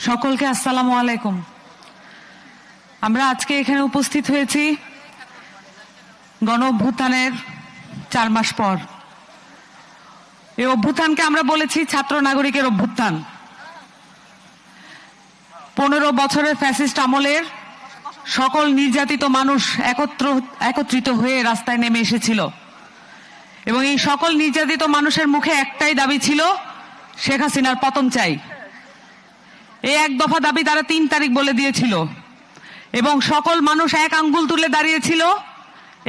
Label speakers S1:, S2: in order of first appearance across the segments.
S1: সকলকে আসসালামু আলাইকুম। আমরা আজকে এখানে উপস্থিত হয়েছি গণ অভ্যুত্থানের 4 মাস পর। এই অভ্যুত্থানকে আমরা বলেছি ছাত্র নাগরিকের অভ্যুত্থান। 15 বছরের ফ্যাসিস্ট আমলের সকল নির্যাতিত মানুষ একত্রিত হয়ে রাস্তায় নেমে এসেছিল এবং এই সকল নির্যাতিত মানুষের মুখে একটাই দাবি ছিল, শেখ হাসিনার পতন চাই। এই এক দফা দাবি তারা 3 তারিখ বলে দিয়েছিল এবং সকল মানুষ এক আঙ্গুল তুলে দাঁড়িয়েছিল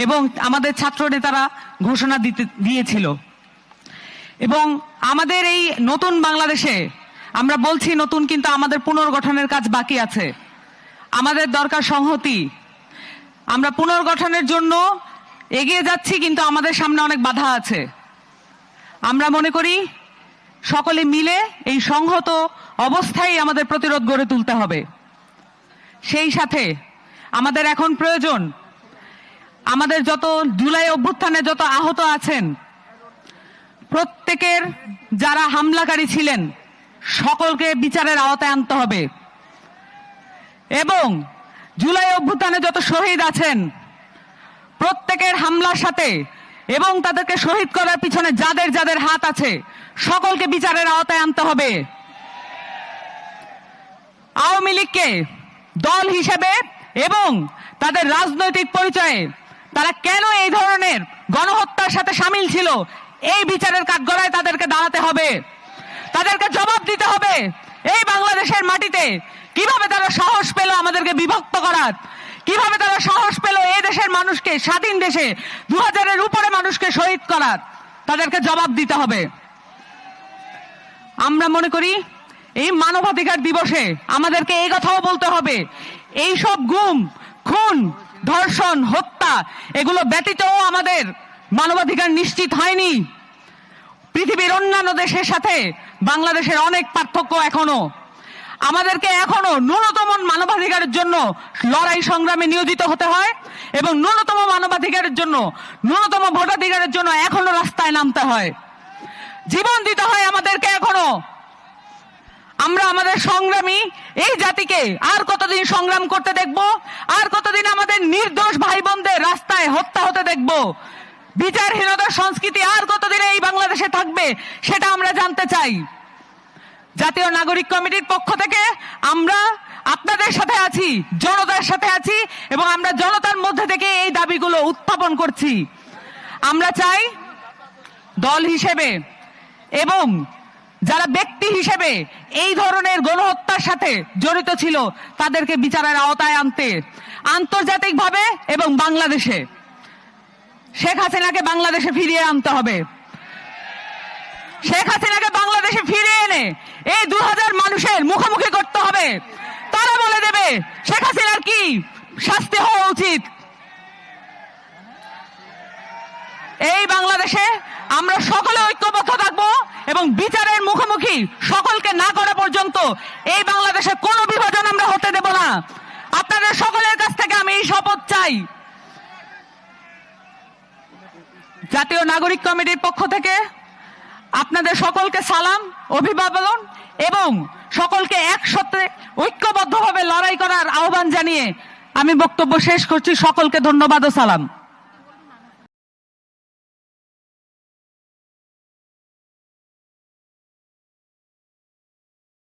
S1: এবং আমাদের ছাত্র নেতারা ঘোষণা দিয়েছিল। এবং আমাদের এই নতুন বাংলাদেশে আমরা বলছি নতুন, কিন্তু আমাদের পুনর্গঠনের কাজ বাকি আছে। আমাদের দরকার সংহতি। আমরা পুনর্গঠনের জন্য এগিয়ে যাচ্ছি, কিন্তু আমাদের সামনে অনেক বাধা আছে। আমরা মনে করি সকলে মিলে এই সংহত অবস্থায় আমাদের প্রতিরোধ গড়ে তুলতে হবে। সেই সাথে আমাদের এখন প্রয়োজন, আমাদের যত জুলাই অভ্যুত্থানে যত আহত আছেন প্রত্যেকের যারা হামলাকারী ছিলেন সকলকে বিচারের আওতায় আনতে হবে এবং জুলাই অভ্যুত্থানে যত শহীদ আছেন প্রত্যেকের হামলার সাথে এবং তাদেরকে শহীদ করার পিছনে যাদের যাদের হাত আছে সকলকে বিচারের আওতায় আনতে হবে। আওয়ামী লীগকে দল হিসেবে এবং তাদের রাজনৈতিক পরিচয়ে তারা কেন এই ধরনের গণহত্যার সাথে সামিল ছিল, এই বিচারের কাঠগড়ায় তাদেরকে দাঁড়াতে হবে, তাদেরকে জবাব দিতে হবে। এই বাংলাদেশের মাটিতে কিভাবে তারা সাহস পেল আমাদেরকে বিভক্ত করার, কিভাবে তারা সাহস পেল এই দেশের মানুষকে, স্বাধীন দেশে 2000-এর উপরে মানুষকে শহীদ করার, তাদেরকে জবাব দিতে হবে। আমরা মনে করি এই মানবাধিকার দিবসে আমাদেরকে এই কথাও বলতে হবে, এই সব গুম, খুন, ধর্ষণ, হত্যা এগুলো ব্যতীতও আমাদের মানবাধিকার নিশ্চিত হয়নি। পৃথিবীর অন্যান্য দেশের সাথে বাংলাদেশের অনেক পার্থক্য এখনো। আমাদেরকে এখনো ন্যূনতম মানবাধিকারের জন্য লড়াই সংগ্রামে নিয়োজিত হতে হয় এবং ন্যূনতম মানবাধিকারের জন্য, ন্যূনতম ভোটাধিকারের জন্য এখনো রাস্তায় নামতে হয়, জীবন দিতে হয় আমাদেরকে এখনো। আমরা আমাদের সংগ্রামী এই জাতিকে আর কতদিন সংগ্রাম করতে দেখব? আর কতদিন আমাদের নির্দোষ ভাই বোনদের রাস্তায় হত্যা হতে দেখব? বিচারহীনতার সংস্কৃতি আর কতদিন এই বাংলাদেশে থাকবে সেটা আমরা জানতে চাই। জাতীয় নাগরিক কমিটির পক্ষ থেকে আমরা আপনাদের সাথে আছি, জনতার সাথে আছি এবং আমরা জনতার মধ্যে থেকে এই দাবিগুলো উত্থাপন করছি। আমরা চাই দল হিসেবে এবং যারা ব্যক্তি হিসেবে এই ধরনের গণহত্যার সাথে জড়িত ছিল তাদেরকে বিচারের আওতায় আনতে, আন্তর্জাতিকভাবে এবং বাংলাদেশে শেখ হাসিনাকে বাংলাদেশে ফিরিয়ে আনতে হবে। শেখ হাসিনাকে বাংলাদেশে ফিরিয়ে এনে এই 2000 মানুষের মুখোমুখি করতে হবে। তারা বলে দেবে শেখ হাসিনার কি শাস্তি হওয়া উচিত। এই বাংলাদেশে আমরা সকলে ঐক্যবদ্ধ থাকবো এবং বিচারের মুখোমুখি সকলকে না করা পর্যন্ত এই বাংলাদেশে কোনো বিভাজন আমরা হতে দেব না। আপনাদের সকলের কাছ থেকে আমি এই শপথ চাই। জাতীয় নাগরিক কমিটির পক্ষ থেকে আপনাদের সকলকে সালাম, অভিবাদন এবং সকলকে একসাথে ঐক্যবদ্ধভাবে লড়াই করার আহ্বান জানিয়ে আমি বক্তব্য শেষ করছি। সকলকে ধন্যবাদ ও সালাম।